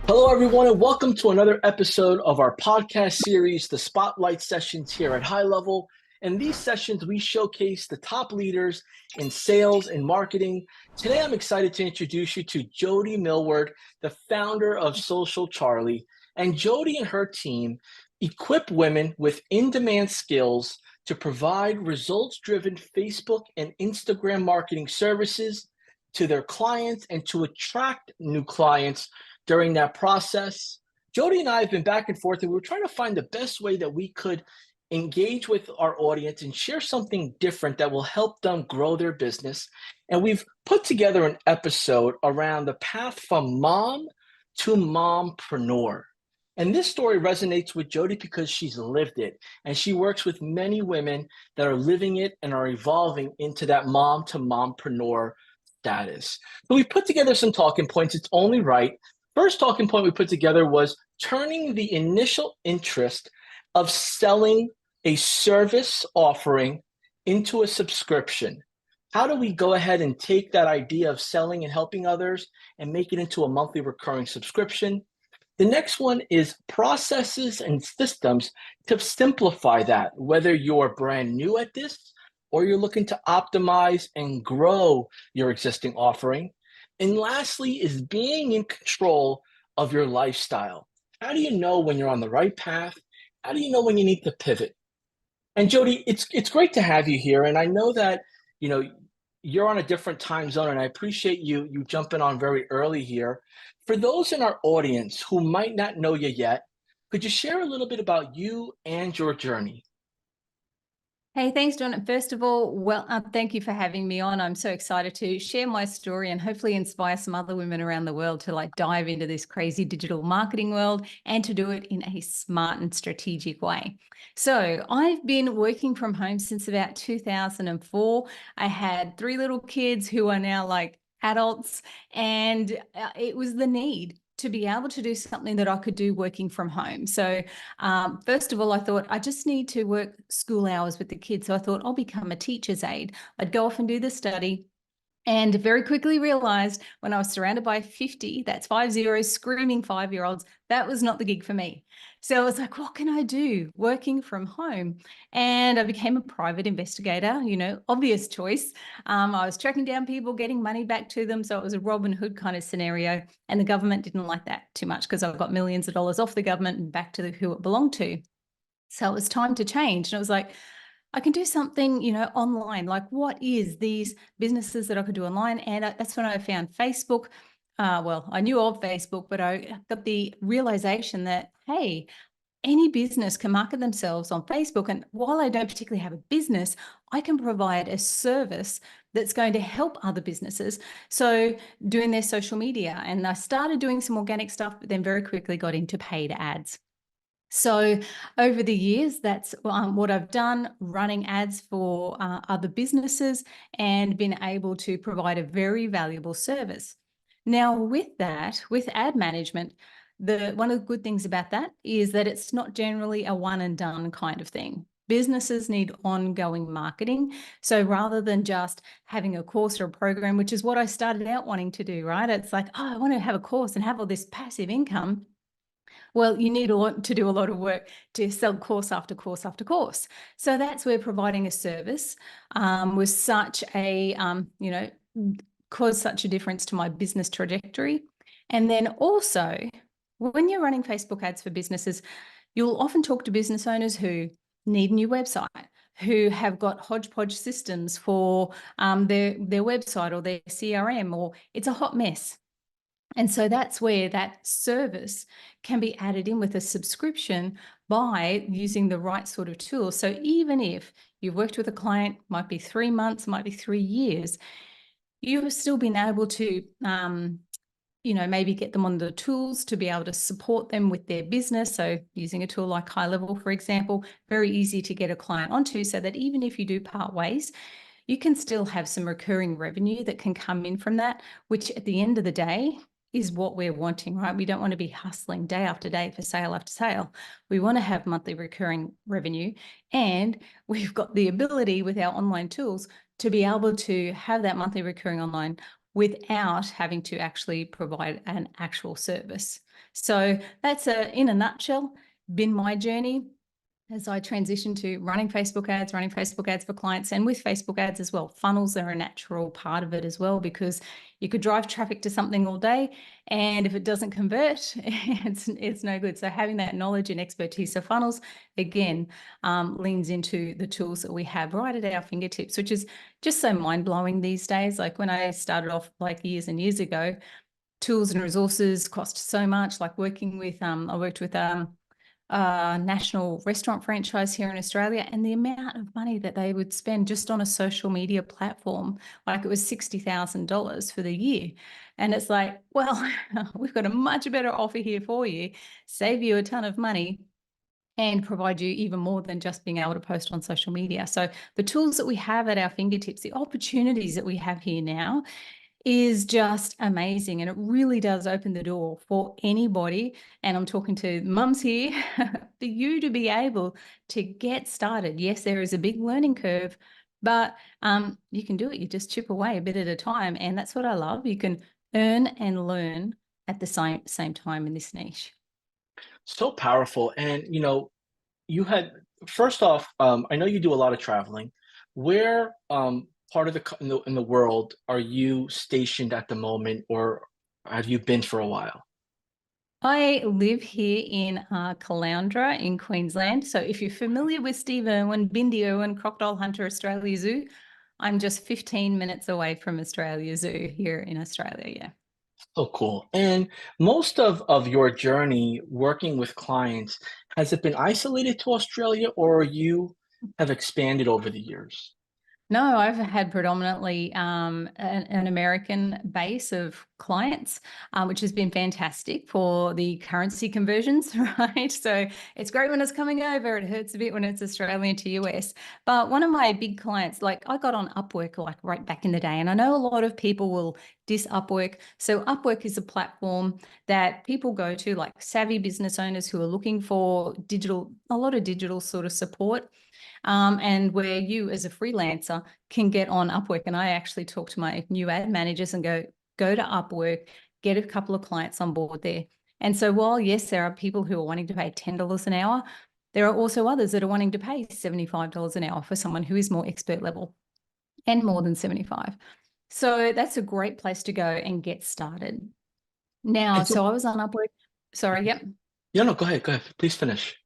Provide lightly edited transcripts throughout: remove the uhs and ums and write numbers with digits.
Hello, everyone, and welcome to another episode of our podcast series, the Spotlight Sessions here at High Level. In these sessions, we showcase the top leaders in sales and marketing. Today, I'm excited to introduce you to Jody Milward, the founder of Social Charlie. And Jody and her team equip women with in-demand skills to provide results-driven Facebook and Instagram marketing services to their clients and to attract new clients during that process. Jody and I have been back and forth, and we were trying to find the best way that we could engage with our audience and share something different that will help them grow their business. And we've put together an episode around the path from mom to mompreneur. And this story resonates with Jody because she's lived it, and she works with many women that are living it and are evolving into that mom to mompreneur status. So we put together some talking points. It's only right. First talking point we put together was turning the initial interest of selling a service offering into a subscription. How do we go ahead and take that idea of selling and helping others and make it into a monthly recurring subscription? The next one is processes and systems to simplify that, whether you're brand new at this or you're looking to optimize and grow your existing offering. And lastly is being in control of your lifestyle. How do you know when you're on the right path? How do you know when you need to pivot? And Jody, it's great to have you here. And I know that, you know, you're on a different time zone, and I appreciate you jumping on very early here. For those in our audience who might not know you yet, could you share a little bit about you and your journey? Hey, thanks, John. First of all, thank you for having me on. I'm so excited to share my story and hopefully inspire some other women around the world to dive into this crazy digital marketing world and to do it in a smart and strategic way. So I've been working from home since about 2004. I had 3 little kids who are now adults, and it was the need to be able to do something that I could do working from home. So first of all, I thought I just need to work school hours with the kids. So I thought I'll become a teacher's aide. I'd go off and do the study. And very quickly realized when I was surrounded by 50, that's 50, screaming 5-year-olds, that was not the gig for me. So I was like, what can I do working from home? And I became a private investigator, obvious choice. I was tracking down people, getting money back to them. So it was a Robin Hood kind of scenario. And the government didn't like that too much because I got millions of dollars off the government and back to who it belonged to. So it was time to change. And it was like, I can do something, online. Like, what is these businesses that I could do online? And that's when I found Facebook. Well, I knew of Facebook, but I got the realization that, hey, any business can market themselves on Facebook. And while I don't particularly have a business, I can provide a service that's going to help other businesses. So doing their social media. And I started doing some organic stuff, but then very quickly got into paid ads. So over the years, that's what I've done, running ads for other businesses and been able to provide a very valuable service. Now, with that, with ad management, one of the good things about that is that it's not generally a one and done kind of thing. Businesses need ongoing marketing. So rather than just having a course or a program, which is what I started out wanting to do, right? It's like, oh, I want to have a course and have all this passive income. Well, you need to do a lot of work to sell course after course after course. So that's where providing a service was such a, caused such a difference to my business trajectory. And then also, when you're running Facebook ads for businesses, you'll often talk to business owners who need a new website, who have got hodgepodge systems for their website or their CRM, or it's a hot mess. And so that's where that service can be added in with a subscription by using the right sort of tool. So even if you've worked with a client, might be 3 months, might be 3 years, you've still been able to, maybe get them on the tools to be able to support them with their business. So using a tool like High Level, for example, very easy to get a client onto so that even if you do part ways, you can still have some recurring revenue that can come in from that, which at the end of the day is what we're wanting, right? We don't want to be hustling day after day for sale after sale. We want to have monthly recurring revenue, and we've got the ability with our online tools to be able to have that monthly recurring online without having to actually provide an actual service. So that's in a nutshell, been my journey as I transitioned to running Facebook ads for clients, and with Facebook ads as well. Funnels are a natural part of it as well, because you could drive traffic to something all day, and if it doesn't convert, it's no good. So having that knowledge and expertise of funnels, again, leans into the tools that we have right at our fingertips, which is just so mind-blowing these days. Like when I started off like years and years ago, tools and resources cost so much. Like working with, I worked with national restaurant franchise here in Australia, and the amount of money that they would spend just on a social media platform, like it was $60,000 for the year. And it's like, well, we've got a much better offer here for you, save you a ton of money, and provide you even more than just being able to post on social media. So the tools that we have at our fingertips, the opportunities that we have here now, is just amazing. And it really does open the door for anybody, and I'm talking to mums here, for you to be able to get started. Yes, there is a big learning curve, but you can do it. You just chip away a bit at a time. And that's what I love. You can earn and learn at the same time in this niche. So powerful. And, you had, first off, I know you do a lot of traveling. Where part of in the world are you stationed at the moment, or have you been for a while? I live here in Caloundra in Queensland. So if you're familiar with Steve Irwin, Bindi Irwin, Crocodile Hunter Australia Zoo, I'm just 15 minutes away from Australia Zoo here in Australia. Yeah. Oh, cool. And most of your journey working with clients, has it been isolated to Australia, or you have expanded over the years? No, I've had predominantly an American base of clients, which has been fantastic for the currency conversions, right? So it's great when it's coming over. It hurts a bit when it's Australian to US. But one of my big clients, like I got on Upwork like right back in the day, and I know a lot of people will diss Upwork. So Upwork is a platform that people go to, like savvy business owners who are looking for a lot of digital sort of support. And where you as a freelancer can get on Upwork. And I actually talk to my new ad managers and go to Upwork, get a couple of clients on board there. And so while, yes, there are people who are wanting to pay $10 an hour, there are also others that are wanting to pay $75 an hour for someone who is more expert level and more than 75. So that's a great place to go and get started. Now, And so so, I was on Upwork. Sorry, yep. yeah, no, go ahead. Please finish.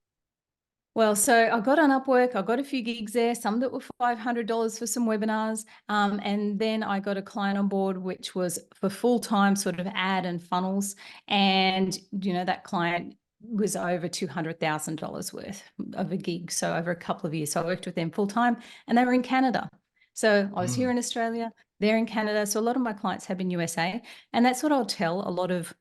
Well, so I got on Upwork, I got a few gigs there, some that were $500 for some webinars. And then I got a client on board, which was for full-time sort of ad and funnels. And, that client was over $200,000 worth of a gig. So over a couple of years. So I worked with them full-time, and they were in Canada. So I was here Mm. in Australia, they're in Canada. So a lot of my clients have been USA. And that's what I'll tell a lot of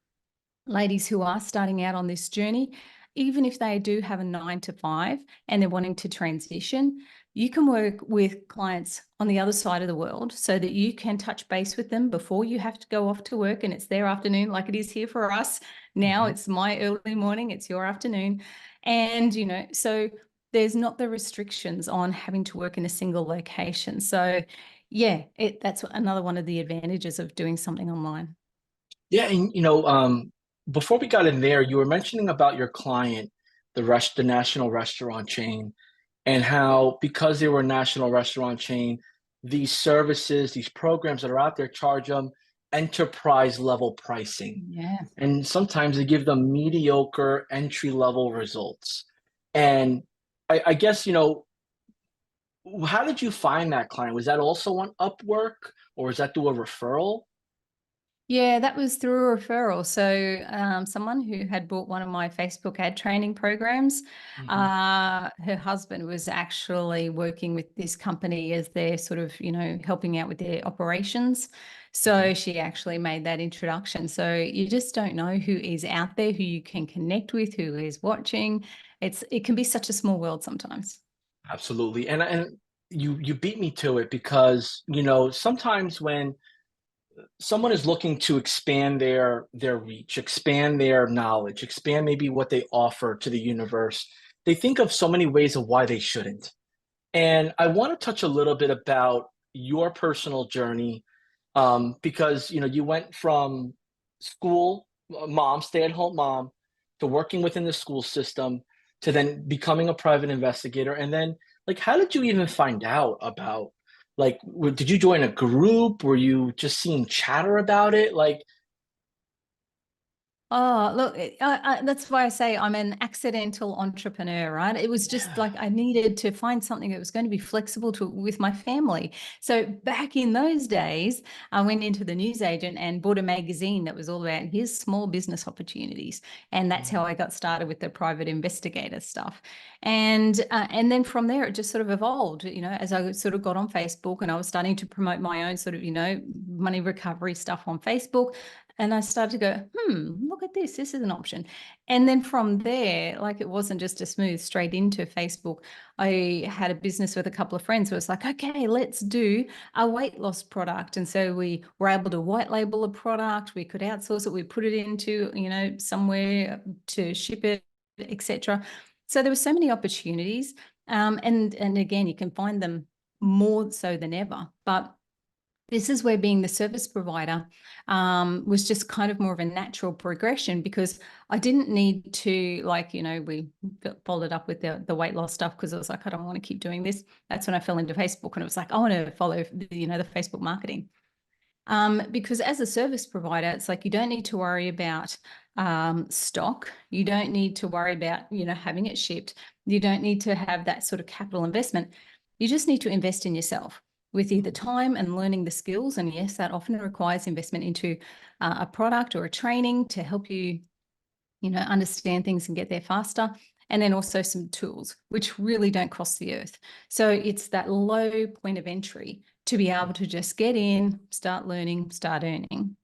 ladies who are starting out on this journey. Even if they do have a 9 to 5 and they're wanting to transition, you can work with clients on the other side of the world so that you can touch base with them before you have to go off to work and it's their afternoon, like it is here for us. Now Mhm. it's my early morning, it's your afternoon. And, so there's not the restrictions on having to work in a single location. So yeah, that's another one of the advantages of doing something online. Yeah, and before we got in there, you were mentioning about your client, the national restaurant chain, and how because they were a national restaurant chain, these services, these programs that are out there charge them enterprise level pricing. Yeah. And sometimes they give them mediocre entry level results. And I guess, how did you find that client? Was that also on Upwork, or was that through a referral? Yeah, that was through a referral. So someone who had bought one of my Facebook ad training programs, Hmm. her husband was actually working with this company as they're sort of, helping out with their operations. Hmm. So she actually made that introduction. So you just don't know who is out there, who you can connect with, who is watching. It can be such a small world sometimes. Absolutely. And you beat me to it because, sometimes when someone is looking to expand their reach, expand their knowledge, expand maybe what they offer to the universe, they think of so many ways of why they shouldn't. And I want to touch a little bit about your personal journey, because you went from school mom, stay-at-home mom, to working within the school system, to then becoming a private investigator, and then, like, how did you even find out about, like, did you join a group? Were you just seeing chatter about it? Like, Oh, look, that's why I say I'm an accidental entrepreneur, right? It was just yeah. like I needed to find something that was going to be flexible to with my family. So back in those days, I went into the newsagent and bought a magazine that was all about here's small business opportunities, and that's how I got started with the private investigator stuff. And then from there, it just sort of evolved. As I sort of got on Facebook and I was starting to promote my own sort of money recovery stuff on Facebook. And I started to go, look at this. This is an option. And then from there, like it wasn't just a smooth straight into Facebook. I had a business with a couple of friends who was like, okay, let's do a weight loss product. And so we were able to white label a product. We could outsource it. We put it into, somewhere to ship it, etc. So there were so many opportunities. And again, you can find them more so than ever. But this is where being the service provider was just kind of more of a natural progression, because I didn't need to, we followed up with the weight loss stuff because I was like, I don't want to keep doing this. That's when I fell into Facebook, and it was like, I want to follow, the Facebook marketing. Because as a service provider, it's like you don't need to worry about stock. You don't need to worry about, having it shipped. You don't need to have that sort of capital investment. You just need to invest in yourself with either time and learning the skills. And yes, that often requires investment into a product or a training to help you, understand things and get there faster. And then also some tools, which really don't cost the earth. So it's that low point of entry to be able to just get in, start learning, start earning.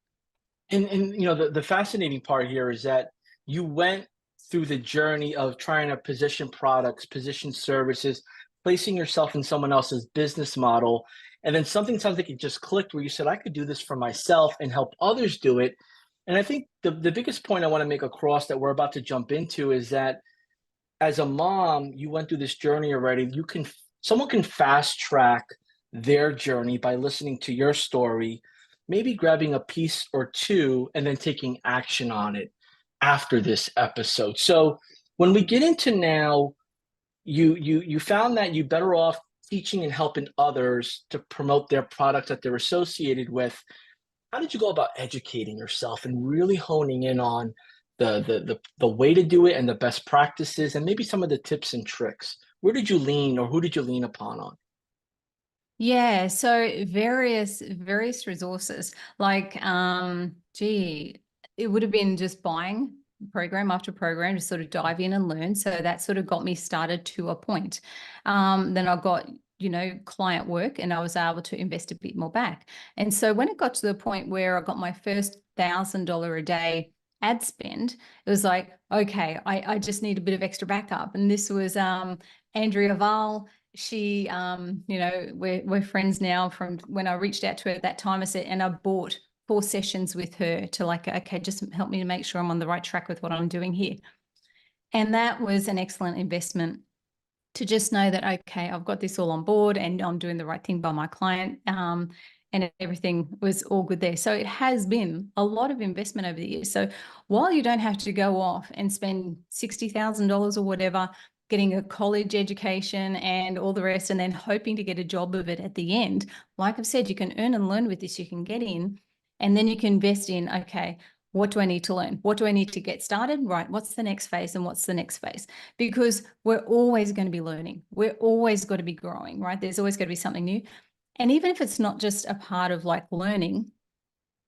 And the fascinating part here is that you went through the journey of trying to position products, position services, placing yourself in someone else's business model, and then something sounds like it just clicked where you said, I could do this for myself and help others do it. And I think the biggest point I want to make across that we're about to jump into is that as a mom, you went through this journey already. Someone can fast track their journey by listening to your story, maybe grabbing a piece or two and then taking action on it after this episode. So when we get into now, you found that you better off teaching and helping others to promote their products that they're associated with. How did you go about educating yourself and really honing in on the way to do it and the best practices and maybe some of the tips and tricks? Where did you lean, or who did you lean upon on? Yeah, so various resources. Like, it would have been just buying program after program to sort of dive in and learn. So that sort of got me started to a point. Then I got, client work, and I was able to invest a bit more back. And so when it got to the point where I got my first $1,000 a day ad spend, it was like, okay, I just need a bit of extra backup. And this was Andrea Val. She, we're friends now from when I reached out to her at that time. I said, and I bought 4 sessions with her to okay, just help me to make sure I'm on the right track with what I'm doing here. And that was an excellent investment to just know that, okay, I've got this all on board and I'm doing the right thing by my client. And everything was all good there. So it has been a lot of investment over the years. So while you don't have to go off and spend $60,000 or whatever, getting a college education and all the rest, and then hoping to get a job of it at the end, like I've said, you can earn and learn with this. You can get in, and then you can invest in, okay, what do I need to learn? What do I need to get started? Right. What's the next phase, and what's the next phase? Because we're always going to be learning. We're always got to be growing, right? There's always got to be something new. And even if it's not just a part of like learning,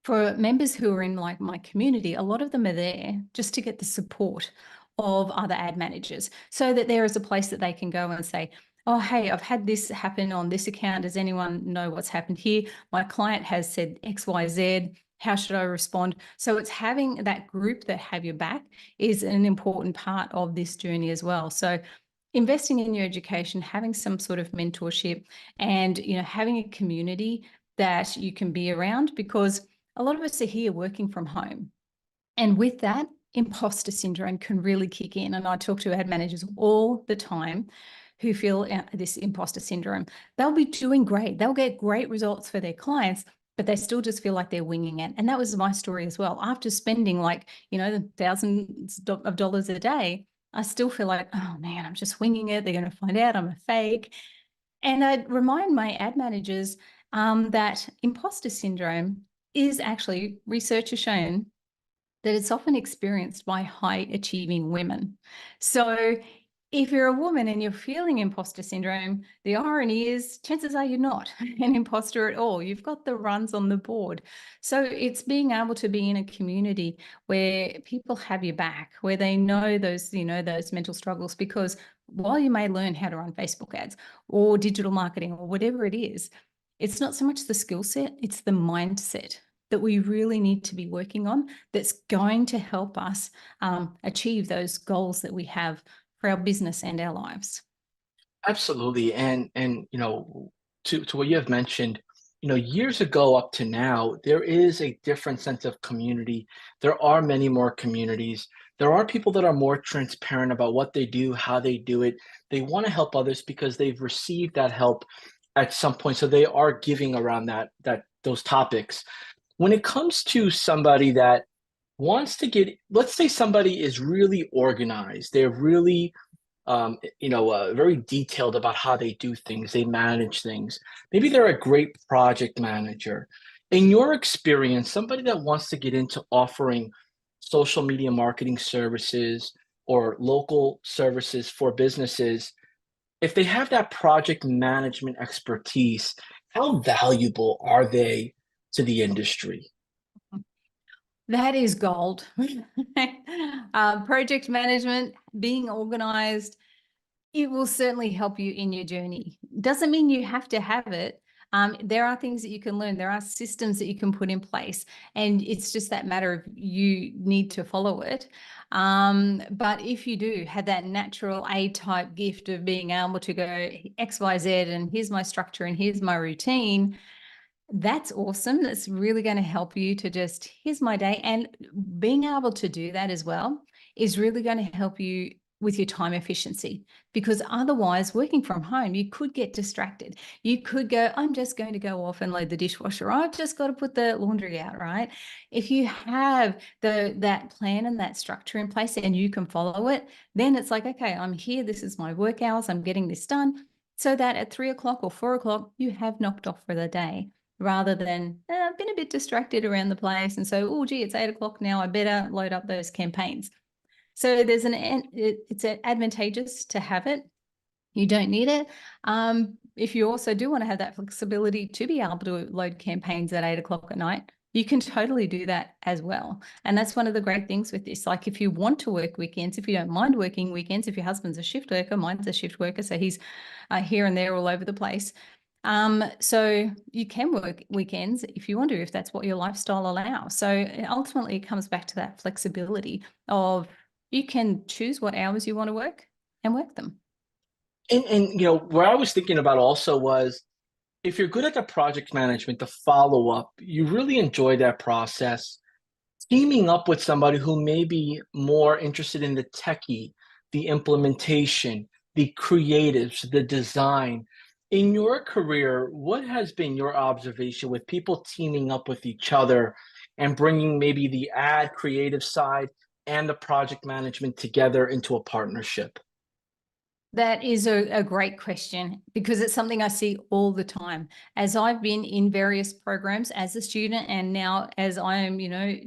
for members who are in like my community, a lot of them are there just to get the support of other ad managers, so that there is a place that they can go and say, oh, hey, I've had this happen on this account. Does anyone know what's happened here? My client has said X, Y, Z. How should I respond? So it's having that group that have your back is an important part of this journey as well. So investing in your education, having some sort of mentorship, and having a community that you can be around, because a lot of us are here working from home. And with that, imposter syndrome can really kick in. And I talk to ad managers all the time who feel this imposter syndrome. They'll be doing great. They'll get great results for their clients, but they still just feel like they're winging it. And that was my story as well. After spending like, thousands of dollars a day, I still feel like, oh man, I'm just winging it. They're going to find out I'm a fake. And I'd remind my ad managers that imposter syndrome is actually, research has shown that it's often experienced by high achieving women. So if you're a woman and you're feeling imposter syndrome, the irony is chances are you're not an imposter at all. You've got the runs on the board. So it's being able to be in a community where people have your back, where they know those, those mental struggles, because while you may learn how to run Facebook ads or digital marketing or whatever it is, it's not so much the skill set, it's the mindset that we really need to be working on that's going to help us achieve those goals that we have for our business and our lives. Absolutely. And to what you have mentioned, years ago up to now, there is a different sense of community. There are many more communities. There are people that are more transparent about what they do, how they do it. They want to help others because they've received that help at some point. So they are giving around those topics. When it comes to somebody that wants to get, let's say somebody is really organized, they're really very detailed about how they do things, they manage things. Maybe they're a great project manager. In your experience, somebody that wants to get into offering social media marketing services or local services for businesses, if they have that project management expertise, how valuable are they to the industry? That is gold. Project management, being organized, it will certainly help you in your journey. Doesn't mean you have to have it. There are things that you can learn. There are systems that you can put in place, and it's just that matter of you need to follow it. But if you do have that natural A-type gift of being able to go X, Y, Z, and here's my structure and here's my routine, that's awesome. That's really going to help you to just, here's my day. And being able to do that as well is really going to help you with your time efficiency, because otherwise working from home, you could get distracted. You could go, I'm just going to go off and load the dishwasher. I've just got to put the laundry out, right? If you have that plan and that structure in place and you can follow it, then it's like, okay, I'm here. This is my work hours. I'm getting this done. So that at 3 o'clock or 4 o'clock, you have knocked off for the day, rather than I've been a bit distracted around the place. And so, oh, gee, it's 8 o'clock now. I better load up those campaigns. So it's advantageous to have it. You don't need it. If you also do want to have that flexibility to be able to load campaigns at 8 o'clock at night, you can totally do that as well. And that's one of the great things with this. Like if you want to work weekends, if you don't mind working weekends, if your husband's a shift worker, mine's a shift worker, so he's here and there all over the place. So you can work weekends if you want to, if that's what your lifestyle allows. So ultimately it comes back to that flexibility of you can choose what hours you want to work and work them. And where I was thinking about also was, if you're good at the project management, the follow up, you really enjoy that process. Teaming up with somebody who may be more interested in the techie, the implementation, the creatives, the design. In your career, what has been your observation with people teaming up with each other and bringing maybe the ad creative side and the project management together into a partnership? That is a great question, because it's something I see all the time. As I've been in various programs as a student, and now as I am,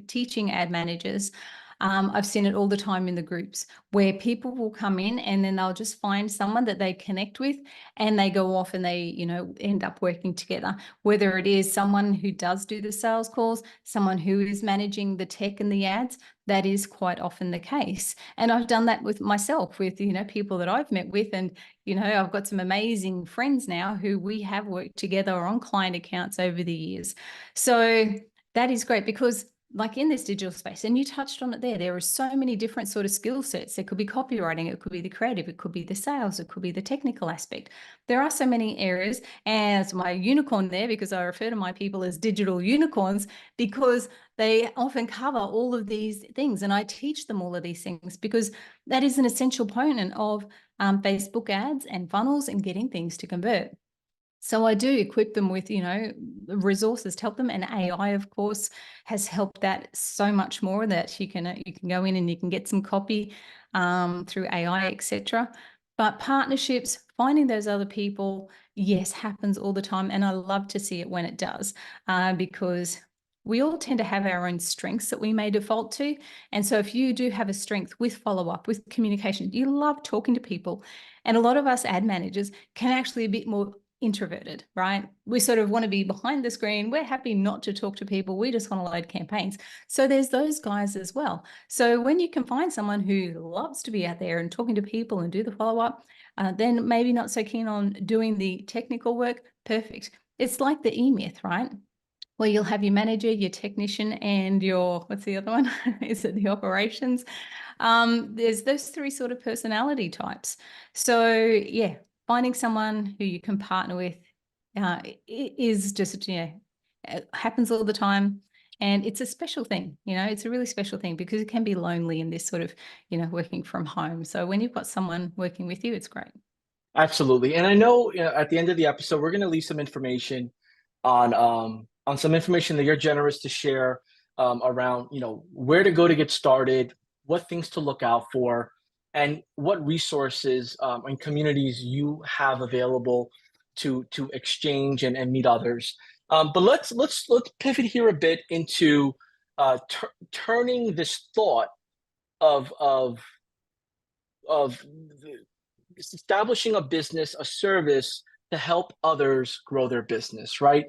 teaching ad managers, I've seen it all the time in the groups where people will come in and then they'll just find someone that they connect with and they go off and they, end up working together. Whether it is someone who does do the sales calls, someone who is managing the tech and the ads, that is quite often the case. And I've done that with myself, with, people that I've met with. And, I've got some amazing friends now who we have worked together on client accounts over the years. So that is great, because like in this digital space, and you touched on it there are so many different sort of skill sets. There could be copywriting, it could be the creative, it could be the sales, it could be the technical aspect. There are so many areas, and it's my unicorn there, because I refer to my people as digital unicorns, because they often cover all of these things. And I teach them all of these things because that is an essential component of Facebook ads and funnels and getting things to convert. So I do equip them with, resources to help them. And AI, of course, has helped that so much more, that you can go in and you can get some copy through AI, etc. But partnerships, finding those other people, yes, happens all the time. And I love to see it when it does, because we all tend to have our own strengths that we may default to. And so if you do have a strength with follow-up, with communication, you love talking to people. And a lot of us ad managers can actually be a bit more introverted, right? We sort of want to be behind the screen. We're happy not to talk to people. We just want to load campaigns. So there's those guys as well. So when you can find someone who loves to be out there and talking to people and do the follow-up, then maybe not so keen on doing the technical work, perfect. It's like the E-Myth, right? Where you'll have your manager, your technician, and your, what's the other one? Is it the operations? There's those three sort of personality types. So yeah, finding someone who you can partner with is just, it happens all the time. And it's a special thing, it's a really special thing, because it can be lonely in this sort of, working from home. So when you've got someone working with you, it's great. Absolutely. And I know, at the end of the episode, we're going to leave some information on some information that you're generous to share around, where to go to get started, what things to look out for, and what resources and communities you have available to exchange and meet others. But let's pivot here a bit into turning this thought of establishing a business, a service to help others grow their business, right?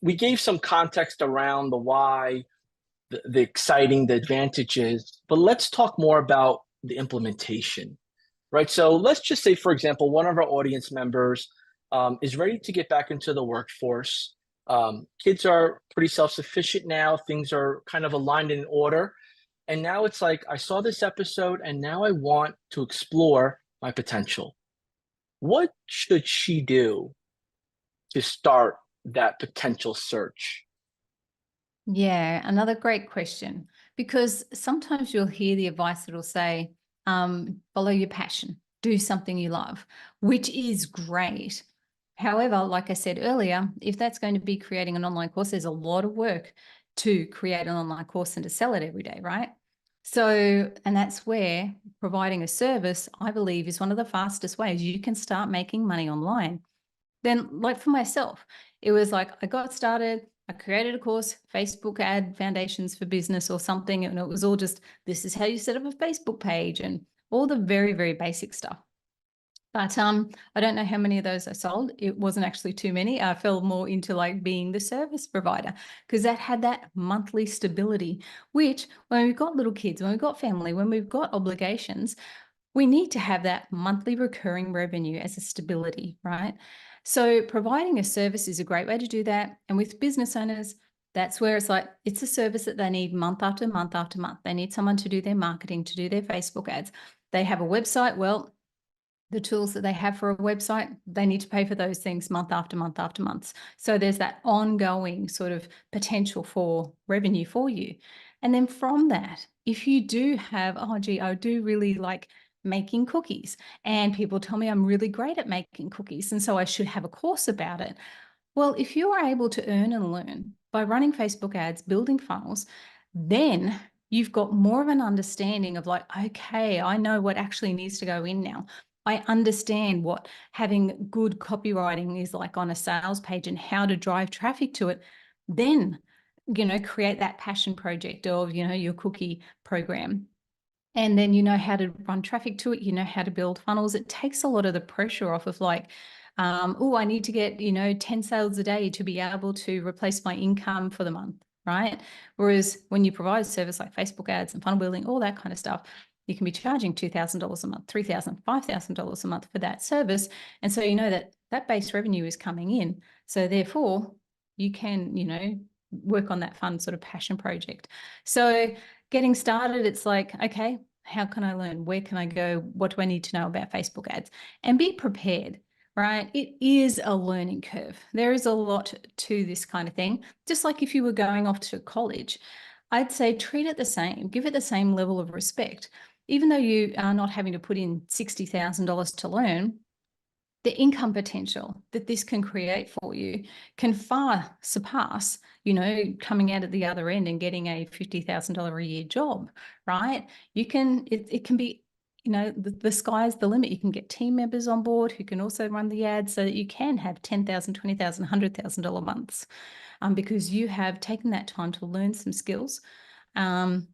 We gave some context around the why, the exciting, the advantages, but let's talk more about the implementation, right? So let's just say, for example, one of our audience members is ready to get back into the workforce. Kids are pretty self-sufficient now. Things are kind of aligned in order. And now it's like, I saw this episode and now I want to explore my potential. What should she do to start that potential search? Yeah, another great question, because sometimes you'll hear the advice that'll say, follow your passion, do something you love, which is great. However, like I said earlier, if that's going to be creating an online course, there's a lot of work to create an online course and to sell it every day, right? So, and that's where providing a service, I believe, is one of the fastest ways you can start making money online. Then, like for myself, it was like I got started, I created a course, Facebook ad foundations for business or something. And it was all just, this is how you set up a Facebook page and all the very, very basic stuff. But I don't know how many of those I sold. It wasn't actually too many. I fell more into like being the service provider, because that had that monthly stability, which when we've got little kids, when we've got family, when we've got obligations, we need to have that monthly recurring revenue as a stability, right? So providing a service is a great way to do that. And with business owners, that's where it's like, it's a service that they need month after month after month. They need someone to do their marketing, to do their Facebook ads. They have a website. Well, the tools that they have for a website, they need to pay for those things month after month after month. So there's that ongoing sort of potential for revenue for you. And then from that, if you do have, oh, gee, I do really like making cookies, and people tell me I'm really great at making cookies, and so I should have a course about it. Well, if you are able to earn and learn by running Facebook ads, building funnels, then you've got more of an understanding of like, okay, I know what actually needs to go in now. I understand what having good copywriting is like on a sales page and how to drive traffic to it. Then, create that passion project of, your cookie program. And then you know how to run traffic to it, you know how to build funnels. It takes a lot of the pressure off of like, oh, I need to get, 10 sales a day to be able to replace my income for the month, right? Whereas when you provide a service like Facebook ads and funnel building, all that kind of stuff, you can be charging $2,000 a month, $3,000, $5,000 a month for that service. And so you know that that base revenue is coming in. So therefore, you can, work on that fun sort of passion project. So getting started, it's like, okay, how can I learn? Where can I go? What do I need to know about Facebook ads? And be prepared, right? It is a learning curve. There is a lot to this kind of thing. Just like if you were going off to college, I'd say treat it the same, give it the same level of respect. Even though you are not having to put in $60,000 to learn, the income potential that this can create for you can far surpass, coming out at the other end and getting a $50,000 a year job, right? It can be, the sky's the limit. You can get team members on board who can also run the ads so that you can have $10,000, $20,000, $100,000 months, because you have taken that time to learn some skills and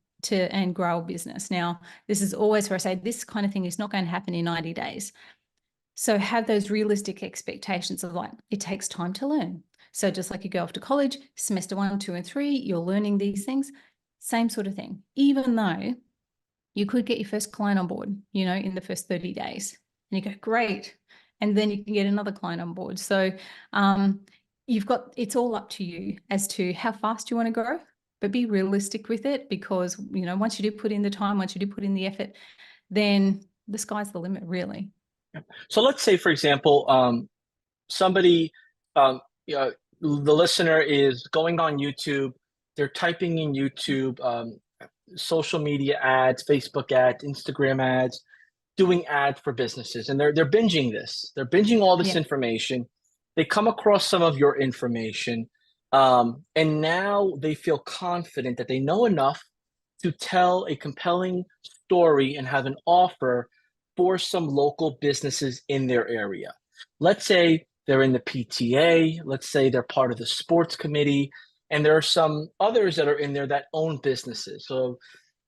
grow a business. Now, this is always where I say this kind of thing is not going to happen in 90 days. So have those realistic expectations of, like, it takes time to learn. So just like you go off to college, semester 1, 2, and 3, you're learning these things, same sort of thing. Even though you could get your first client on board, in the first 30 days, and you go, great. And then you can get another client on board. So it's all up to you as to how fast you want to grow, but be realistic with it, because, once you do put in the time, once you do put in the effort, then the sky's the limit, really. So let's say, for example, somebody, the listener is going on YouTube, they're typing in YouTube, social media ads, Facebook ads, Instagram ads, doing ads for businesses, and they're binging this. They're binging all this information. They come across some of your information, and now they feel confident that they know enough to tell a compelling story and have an offer for some local businesses in their area. Let's say they're in the PTA, let's say they're part of the sports committee, and there are some others that are in there that own businesses. So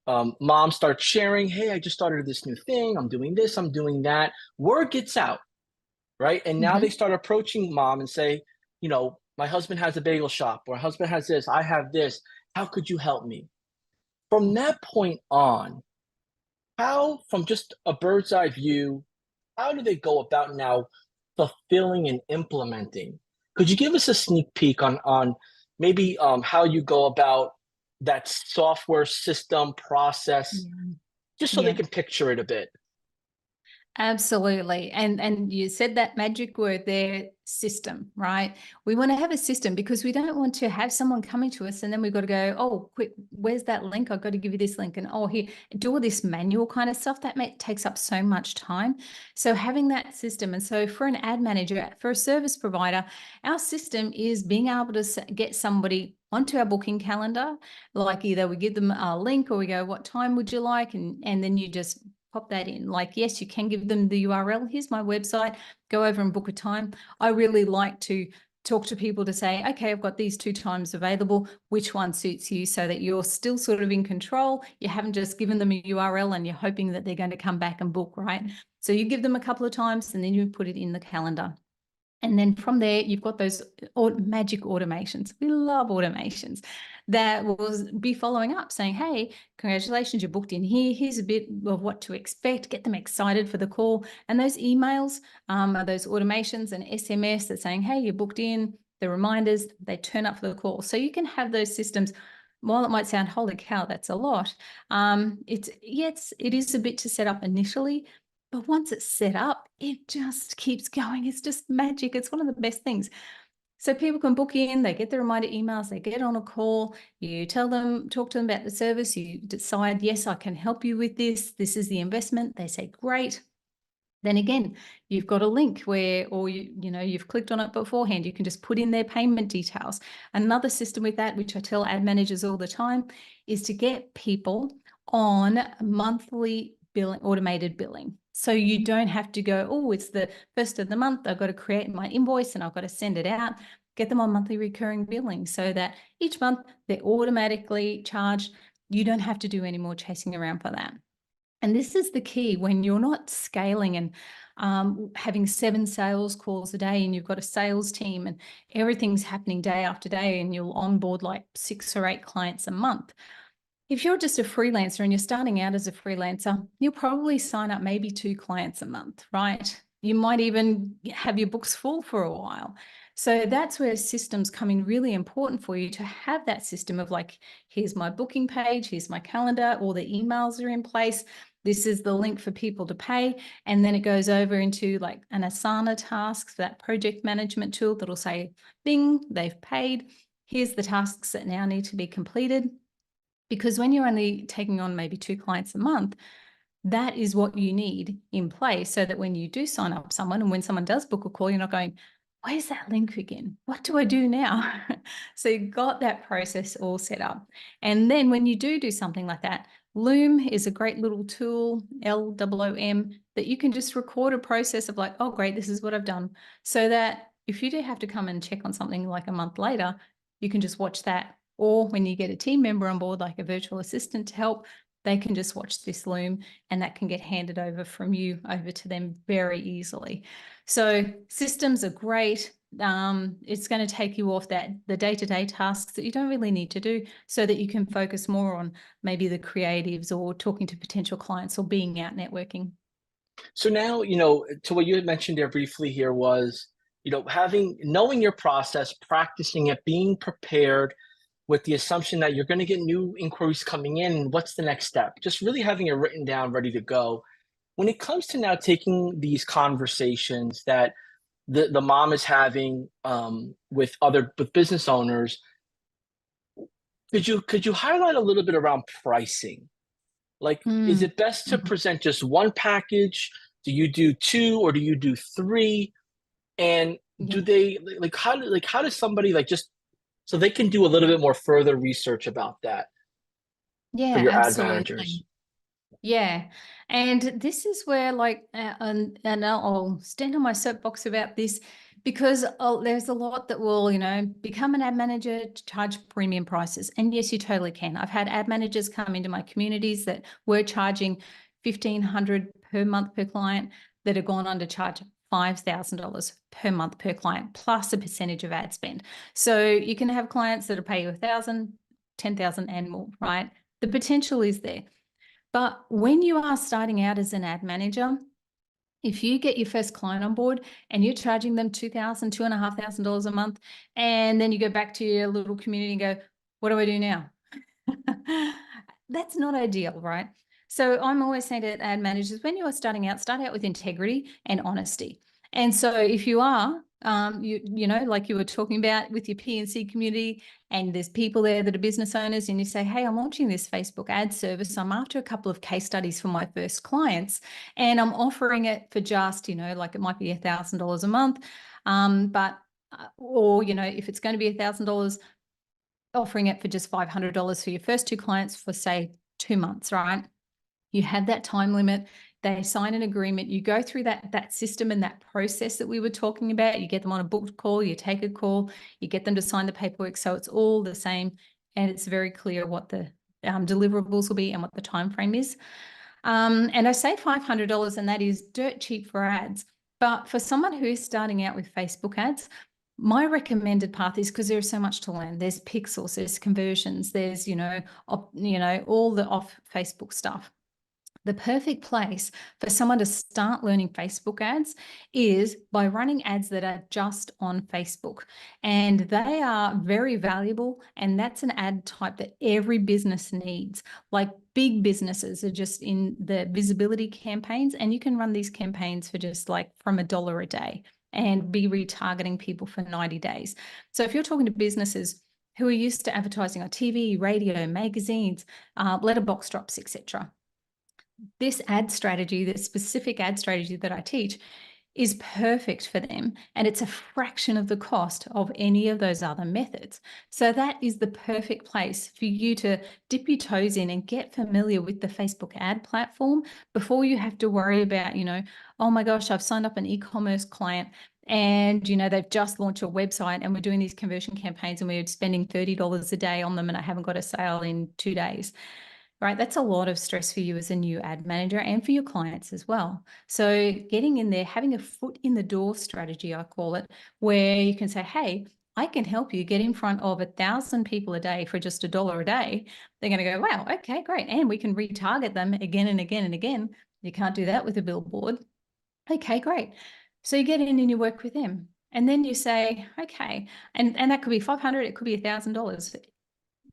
mom starts sharing, hey, I just started this new thing, I'm doing this, I'm doing that. Word gets out, right? And now they start approaching mom and say, my husband has a bagel shop, or my husband has this, I have this, how could you help me? From that point on, how, from just a bird's eye view, how do they go about now fulfilling and implementing? Could you give us a sneak peek on maybe how you go about that software system process, just so they can picture it a bit? Absolutely. And you said that magic word there, system, right? We want to have a system because we don't want to have someone coming to us and then we've got to go, oh, quick, where's that link? I've got to give you this link. And oh, here, do all this manual kind of stuff that takes up so much time. So having that system. And so for an ad manager, for a service provider, our system is being able to get somebody onto our booking calendar. Like either we give them a link or we go, what time would you like? And then you just pop that in. Like, yes, you can give them the URL. Here's my website. Go over and book a time. I really like to talk to people to say, okay, I've got these 2 times available. Which one suits you, so that you're still sort of in control. You haven't just given them a URL and you're hoping that they're going to come back and book, right? So you give them a couple of times and then you put it in the calendar. And then from there, you've got those magic automations. We love automations that will be following up saying, hey, congratulations, you're booked in here. Here's a bit of what to expect. Get them excited for the call. And those emails are those automations and SMS that's saying, hey, you're booked in. The reminders, they turn up for the call. So you can have those systems. While it might sound, holy cow, that's a lot. It is a bit to set up initially. But once it's set up, it just keeps going. It's just magic. It's one of the best things. So people can book in, they get the reminder emails, they get on a call, you talk to them about the service, you decide, yes, I can help you with this. This is the investment. They say, great. Then again, you've got a link you've clicked on it beforehand. You can just put in their payment details. Another system with that, which I tell ad managers all the time, is to get people on monthly billing, automated billing. So you don't have to go, oh, it's the first of the month, I've got to create my invoice and I've got to send it out. Get them on monthly recurring billing so that each month they're automatically charged. You don't have to do any more chasing around for that. And this is the key when you're not scaling and having 7 sales calls a day and you've got a sales team and everything's happening day after day and you'll onboard like 6 or 8 clients a month. If you're just a freelancer and you're starting out as a freelancer, you'll probably sign up maybe 2 clients a month, right? You might even have your books full for a while. So that's where systems come in really important for you, to have that system of like, here's my booking page, here's my calendar, all the emails are in place. This is the link for people to pay. And then it goes over into like an Asana tasks, that project management tool that'll say, bing, they've paid. Here's the tasks that now need to be completed. Because when you're only taking on maybe 2 clients a month, that is what you need in place so that when you do sign up someone and when someone does book a call, you're not going, where's that link again? What do I do now? So you've got that process all set up. And then when you do something like that, Loom is a great little tool, LOOM, that you can just record a process of like, oh, great, this is what I've done. So that if you do have to come and check on something like a month later, you can just watch that. Or when you get a team member on board, like a virtual assistant to help, they can just watch this Loom and that can get handed over from you over to them very easily. So systems are great. It's going to take you off the day-to-day tasks that you don't really need to do so that you can focus more on maybe the creatives or talking to potential clients or being out networking. So now, to what you had mentioned there briefly here was, knowing your process, practicing it, being prepared with the assumption that you're going to get new inquiries coming in. What's the next step? Just really having it written down, ready to go. When it comes to now taking these conversations that the mom is having with business owners, could you highlight a little bit around pricing? Like, is it best to present just one package? Do you do two or do you do three? And do they how does somebody just so they can do a little bit more further research about that for Yeah, your ad absolutely. managers? Yeah. And this is where and I'll stand on my soapbox about this because there's a lot that will, become an ad manager to charge premium prices. And yes, you totally can. I've had ad managers come into my communities that were charging $1,500 per month per client that have gone on to charge $5,000 per month per client, plus a percentage of ad spend. So you can have clients that will pay you $1,000, $10,000 and more, right? The potential is there. But when you are starting out as an ad manager, if you get your first client on board and you're charging them $2,000, $2,500 a month, and then you go back to your little community and go, what do I do now? That's not ideal, right? So I'm always saying to ad managers, when you are starting out, start out with integrity and honesty. And so if you are, like you were talking about with your P&C community, and there's people there that are business owners, and you say, hey, I'm launching this Facebook ad service. I'm after a couple of case studies for my first clients, and I'm offering it for just, like it might be $1,000 a month. Or if it's going to be $1,000, offering it for just $500 for your first two clients for, say, 2 months, right? You have that time limit. They sign an agreement. You go through that system and that process that we were talking about. You get them on a booked call. You take a call. You get them to sign the paperwork. So it's all the same, and it's very clear what the deliverables will be and what the time frame is. And I say $500, and that is dirt cheap for ads. But for someone who is starting out with Facebook ads, my recommended path is, because there's so much to learn. There's pixels, there's conversions, there's, all the off Facebook stuff. The perfect place for someone to start learning Facebook ads is by running ads that are just on Facebook. And they are very valuable. And that's an ad type that every business needs. Like big businesses are just in the visibility campaigns, and you can run these campaigns for just like from $1 a day and be retargeting people for 90 days. So if you're talking to businesses who are used to advertising on TV, radio, magazines, letterbox drops, etc., this ad strategy, this specific ad strategy that I teach, is perfect for them. And it's a fraction of the cost of any of those other methods. So that is the perfect place for you to dip your toes in and get familiar with the Facebook ad platform before you have to worry about, oh my gosh, I've signed up an e-commerce client and, they've just launched a website and we're doing these conversion campaigns and we're spending $30 a day on them and I haven't got a sale in 2 days. Right, that's a lot of stress for you as a new ad manager and for your clients as well. So getting in there, having a foot in the door strategy, I call it, where you can say, hey, I can help you get in front of 1,000 people a day for just $1 a day. They're going to go, wow, okay, great. And we can retarget them again and again and again. You can't do that with a billboard. Okay, great. So you get in and you work with them. And then you say, okay, and that could be $500, it could be $1,000.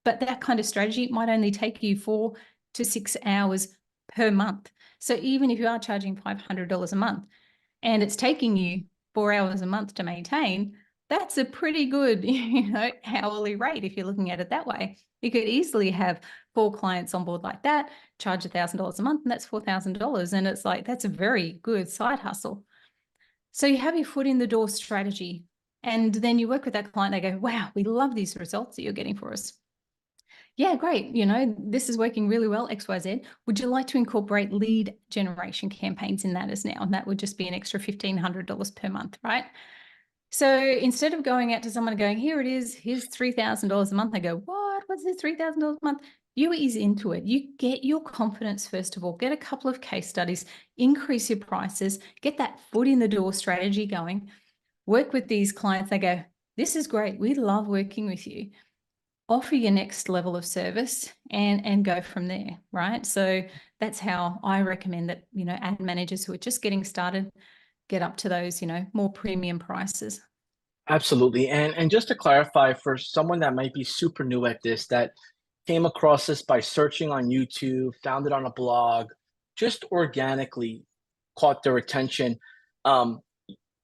But that kind of strategy might only take you 4 to 6 hours per month. So even if you are charging $500 a month and it's taking you 4 hours a month to maintain, That's a pretty good, hourly rate if you're looking at it that way. You could easily have 4 clients on board like that, charge $1,000 a month, and that's $4,000. And it's like, that's a very good side hustle. So you have your foot in the door strategy, and then you work with that client. They go, wow, we love these results that you're getting for us. Yeah, great. This is working really well, XYZ. Would you like to incorporate lead generation campaigns in that as now? And that would just be an extra $1,500 per month, right? So instead of going out to someone and going, here it is, here's $3,000 a month, they go, what? What's this $3,000 a month? You ease into it. You get your confidence, first of all, get a couple of case studies, increase your prices, get that foot in the door strategy going, work with these clients. They go, this is great. We love working with you. Offer your next level of service and go from there, right? So that's how I recommend that, ad managers who are just getting started get up to those, more premium prices. Absolutely. And just to clarify, for someone that might be super new at this, that came across this by searching on YouTube, found it on a blog, just organically caught their attention. Um,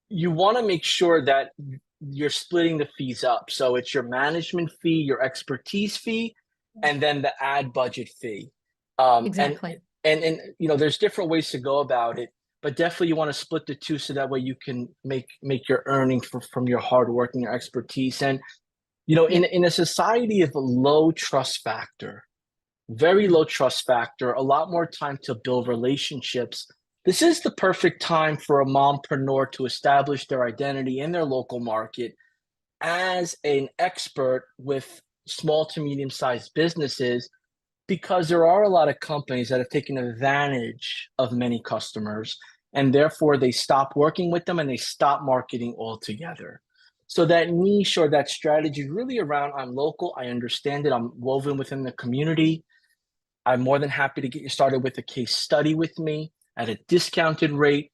you want to make sure that you're splitting the fees up. So it's your management fee, your expertise fee, and then the ad budget fee. Exactly. And there's different ways to go about it, but definitely you want to split the two so that way you can make your earnings from your hard work and your expertise. And in a society of a low trust factor, very low trust factor, a lot more time to build relationships. This is the perfect time for a mompreneur to establish their identity in their local market as an expert with small to medium-sized businesses, because there are a lot of companies that have taken advantage of many customers, and therefore they stop working with them and they stop marketing altogether. So that niche or that strategy really around, I'm local, I understand it, I'm woven within the community. I'm more than happy to get you started with a case study with me at a discounted rate.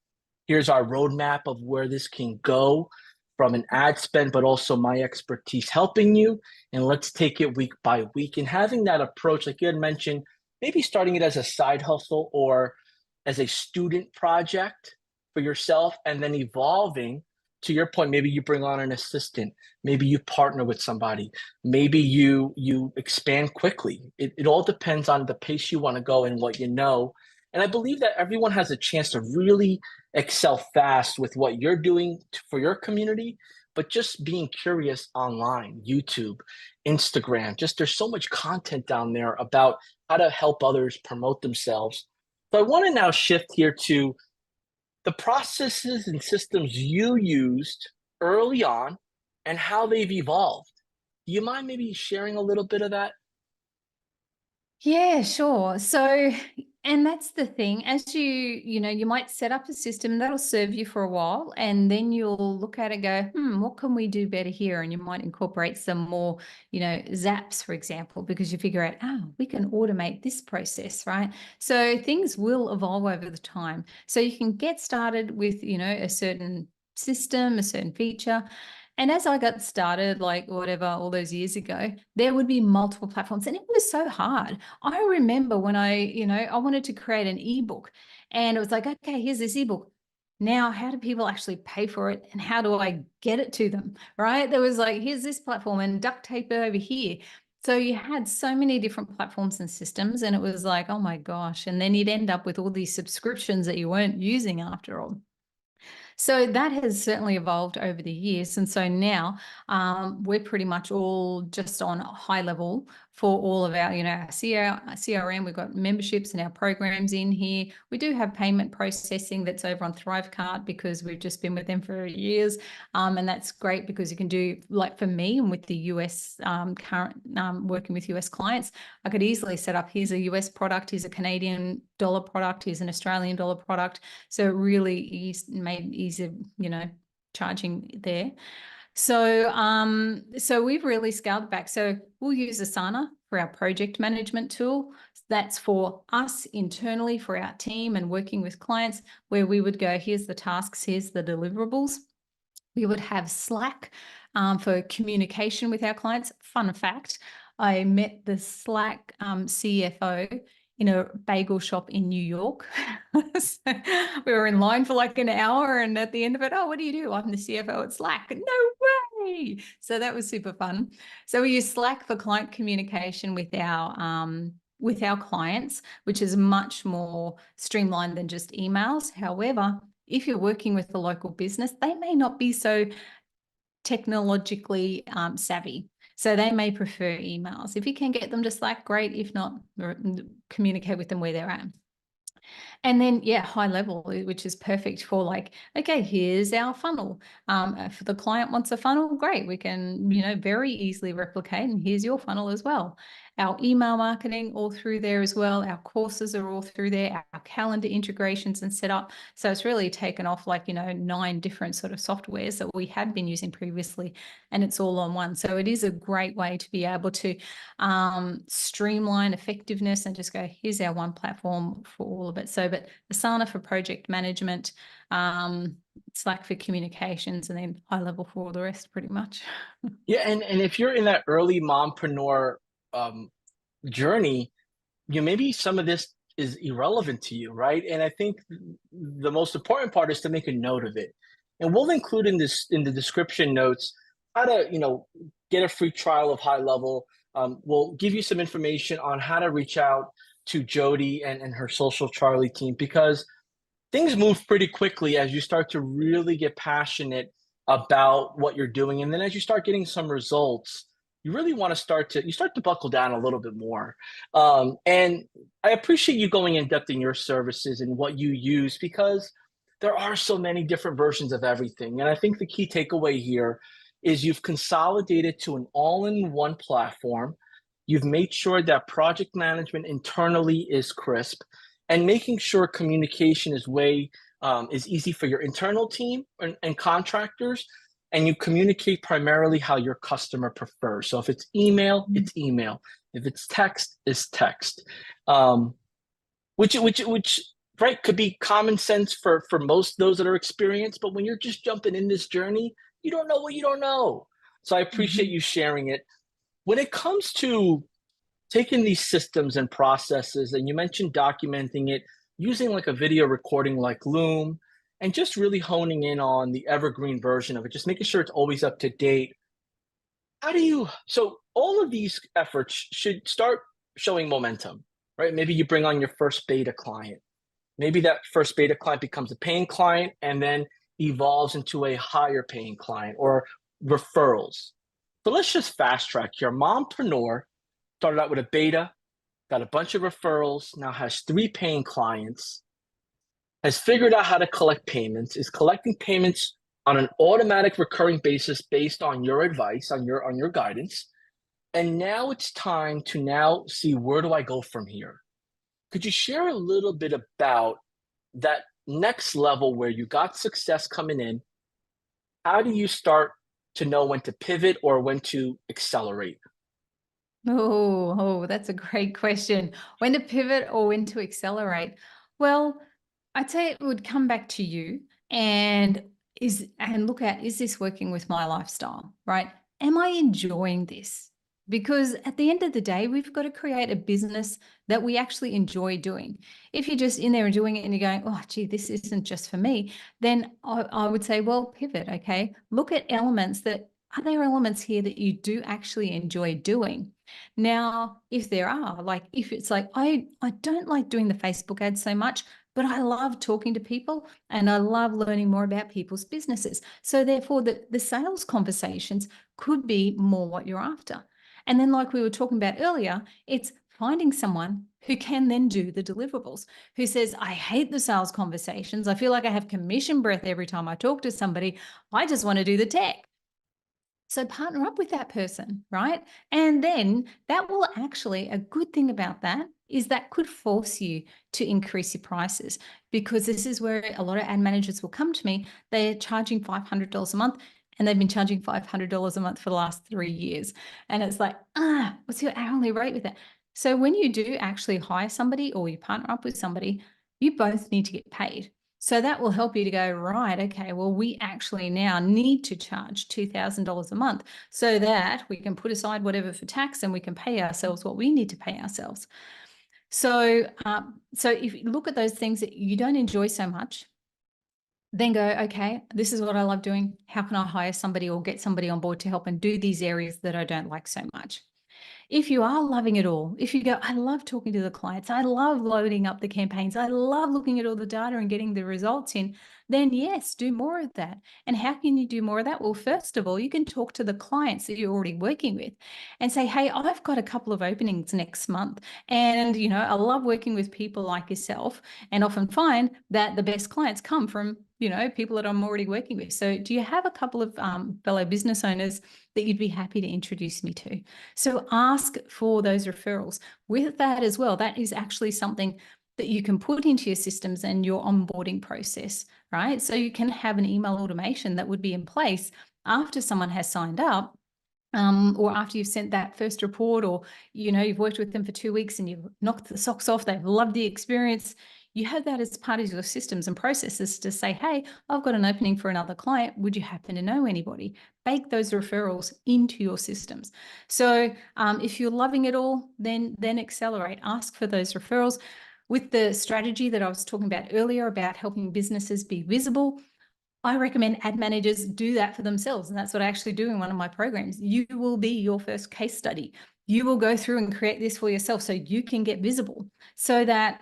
Here's our roadmap of where this can go from an ad spend, but also my expertise helping you. And let's take it week by week. And having that approach, like you had mentioned, maybe starting it as a side hustle or as a student project for yourself, and then evolving to your point. Maybe you bring on an assistant, maybe you partner with somebody, maybe you expand quickly. It all depends on the pace you want to go and what you know. And I believe that everyone has a chance to really excel fast with what you're doing for your community, but just being curious online, YouTube, Instagram, just there's so much content down there about how to help others promote themselves. So I want to now shift here to the processes and systems you used early on and how they've evolved. Do you mind maybe sharing a little bit of that? Yeah, sure. So, and that's the thing, as you might set up a system that'll serve you for a while, and then you'll look at it and go, what can we do better here? And you might incorporate some more, zaps, for example, because you figure out, we can automate this process, right? So things will evolve over the time. So you can get started with, a certain system, a certain feature. And as I got started, like whatever, all those years ago, there would be multiple platforms, and it was so hard. I remember when I wanted to create an ebook, and it was like, okay, here's this ebook. Now, how do people actually pay for it, and how do I get it to them, right? There was like, here's this platform and duct tape it over here. So you had so many different platforms and systems, and it was like, oh my gosh. And then you'd end up with all these subscriptions that you weren't using after all. So that has certainly evolved over the years. And so now we're pretty much all just on a high level for all of our, our CRM. We've got memberships and our programs in here. We do have payment processing that's over on Thrivecart because we've just been with them for years. And that's great because you can do, like for me and with the US current working with US clients, I could easily set up, here's a US product, here's a Canadian dollar product, here's an Australian dollar product. So it really made it easier, charging there. So we've really scaled back. So we'll use Asana for our project management tool. That's for us internally, for our team and working with clients, where we would go, here's the tasks, here's the deliverables. We would have Slack for communication with our clients. Fun fact, I met the Slack CFO in a bagel shop in New York. So we were in line for like an hour, and at the end of it, what do you do? I'm the CFO at Slack. No yay. So that was super fun. So we use Slack for client communication with our clients, which is much more streamlined than just emails. However, if you're working with a local business, they may not be so technologically savvy. So they may prefer emails. If you can get them to Slack, great. If not, communicate with them where they're at. And then, yeah, high level, which is perfect for like, okay, here's our funnel. If the client wants a funnel, great. We can, very easily replicate, and here's your funnel as well. Our email marketing all through there as well. Our courses are all through there, our calendar integrations and setup. So it's really taken off like, 9 different sort of softwares that we had been using previously, and it's all on one. So it is a great way to be able to streamline effectiveness and just go, here's our one platform for all of it. So, but Asana for project management, Slack for communications, and then high level for all the rest pretty much. Yeah, and if you're in that early mompreneur journey, maybe some of this is irrelevant to you, right? And I think the most important part is to make a note of it. And we'll include in the description notes how to, get a free trial of high level. We'll give you some information on how to reach out to Jody and her Social Charlie team, because things move pretty quickly as you start to really get passionate about what you're doing. And then as you start getting some results, you really want to start to buckle down a little bit more. And I appreciate you going in depth in your services and what you use, because there are so many different versions of everything. And I think the key takeaway here is you've consolidated to an all-in-one platform. You've made sure that project management internally is crisp, and making sure communication is easy for your internal team and contractors. And you communicate primarily how your customer prefers. So if it's email, it's email. If it's text, it's text. Which right, could be common sense for most those that are experienced. But when you're just jumping in this journey, you don't know what you don't know. So I appreciate you sharing it. When it comes to taking these systems and processes, and you mentioned documenting it, using like a video recording like Loom, and just really honing in on the evergreen version of it, just making sure it's always up to date. So all of these efforts should start showing momentum, right? Maybe you bring on your first beta client. Maybe that first beta client becomes a paying client and then evolves into a higher paying client, or referrals. So let's just fast track here. Mompreneur started out with a beta, got a bunch of referrals, now has 3 paying clients, has figured out how to collect payments, is collecting payments on an automatic recurring basis based on your advice, on your guidance. And now it's time to now see, where do I go from here? Could you share a little bit about that next level where you got success coming in? How do you start to know when to pivot or when to accelerate? Oh, that's a great question. When to pivot or when to accelerate? Well, I'd say it would come back to you and look at, is this working with my lifestyle, right? Am I enjoying this? Because at the end of the day, we've got to create a business that we actually enjoy doing. If you're just in there and doing it and you're going, oh, gee, this isn't just for me, then I would say, well, pivot, okay? Look at are there elements here that you do actually enjoy doing? Now, if there are, like if it's like, I don't like doing the Facebook ads so much, but I love talking to people and I love learning more about people's businesses. So therefore, the sales conversations could be more what you're after. And then like we were talking about earlier, it's finding someone who can then do the deliverables, who says, I hate the sales conversations. I feel like I have commission breath every time I talk to somebody. I just want to do the tech. So partner up with that person, right? And then that will actually, a good thing about that is that could force you to increase your prices, because this is where a lot of ad managers will come to me. They're charging $500 a month, and they've been charging $500 a month for the last 3 years. And it's like, what's your hourly rate with that? So when you do actually hire somebody or you partner up with somebody, you both need to get paid. So that will help you to go, right, okay, well, we actually now need to charge $2,000 a month so that we can put aside whatever for tax and we can pay ourselves what we need to pay ourselves. So if you look at those things that you don't enjoy so much, Then go, okay, this is what I love doing. How can I hire somebody or get somebody on board to help and do these areas that I don't like so much? If you are loving it all, if you go, I love talking to the clients, I love loading up the campaigns, I love looking at all the data and getting the results in, then yes, do more of that. And how can you do more of that? Well, first of all, you can talk to the clients that you're already working with and say, hey, I've got a couple of openings next month. And, I love working with people like yourself, and often find that the best clients come from, people that I'm already working with. So do you have a couple of fellow business owners that you'd be happy to introduce me to? So ask for those referrals. With that as well, that is actually something that you can put into your systems and your onboarding process, right? So you can have an email automation that would be in place after someone has signed up, or after you've sent that first report, or you've worked with them for 2 weeks and you've knocked the socks off, they've loved the experience. You have that as part of your systems and processes to say, hey, I've got an opening for another client. Would you happen to know anybody? Bake those referrals into your systems. So if you're loving it all, then accelerate. Ask for those referrals. With the strategy that I was talking about earlier about helping businesses be visible, I recommend ad managers do that for themselves. And that's what I actually do in one of my programs. You will be your first case study. You will go through and create this for yourself so you can get visible, so that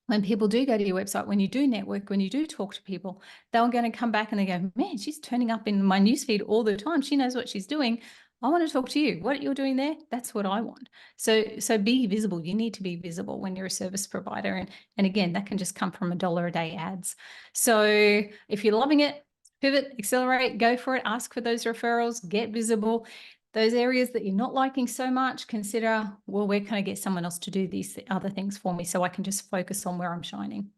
when people do go to your website, when you do network, when you do talk to people, they're going to come back and they go, man, she's turning up in my newsfeed all the time. She knows what she's doing. I want to talk to you. What you're doing there, that's what I want. So be visible. You need to be visible when you're a service provider. And again, that can just come from $1 a day ads. So if you're loving it, pivot, accelerate, go for it, ask for those referrals, get visible. Those areas that you're not liking so much, consider, well, where can I get someone else to do these other things for me so I can just focus on where I'm shining?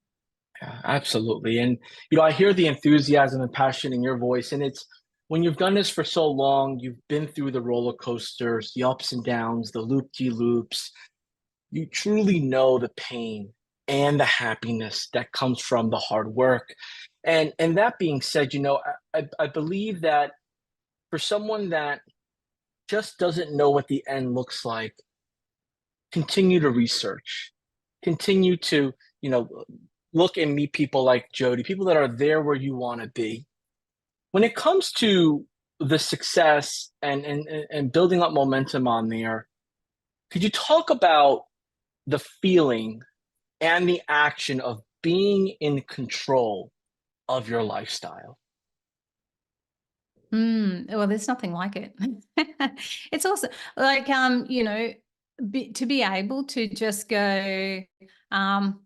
Yeah, absolutely. And, I hear the enthusiasm and passion in your voice. And it's when you've done this for so long, you've been through the roller coasters, the ups and downs, the loop-de-loops. You truly know the pain and the happiness that comes from the hard work. And that being said, I believe that for someone that just doesn't know what the end looks like, continue to research, continue to, look and meet people like Jody, people that are there where you want to be. When it comes to the success and building up momentum on there, could you talk about the feeling and the action of being in control of your lifestyle? Well, there's nothing like it. It's also like, to be able to just go,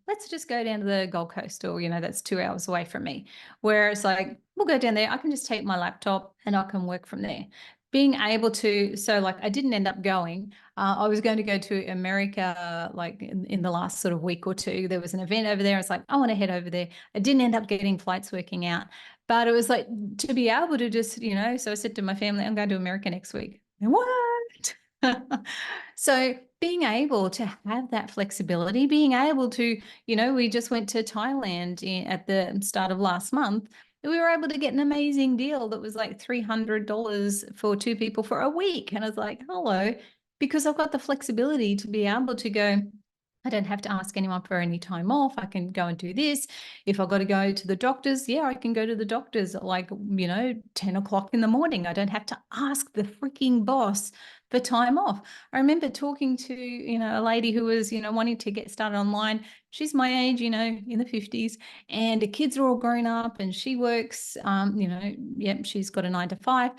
let's just go down to the Gold Coast, or, that's 2 hours away from me, where it's like, we'll go down there. I can just take my laptop and I can work from there. Being able to, so like I didn't end up going. I was going to go to America like in the last sort of week or two. There was an event over there. It's like, I want to head over there. I didn't end up getting flights working out. But it was like to be able to just, so I said to my family, I'm going to America next week. And what? So being able to have that flexibility, being able to, we just went to Thailand at the start of last month. We were able to get an amazing deal that was like $300 for 2 people for a week. And I was like, hello, because I've got the flexibility to be able to go, I don't have to ask anyone for any time off. I can go and do this. If I've got to go to the doctors, yeah, I can go to the doctors at like, 10 o'clock in the morning. I don't have to ask the freaking boss for time off. I remember talking to, a lady who was, wanting to get started online. She's my age, in the 50s, and the kids are all grown up and she works, she's got a 9 to 5.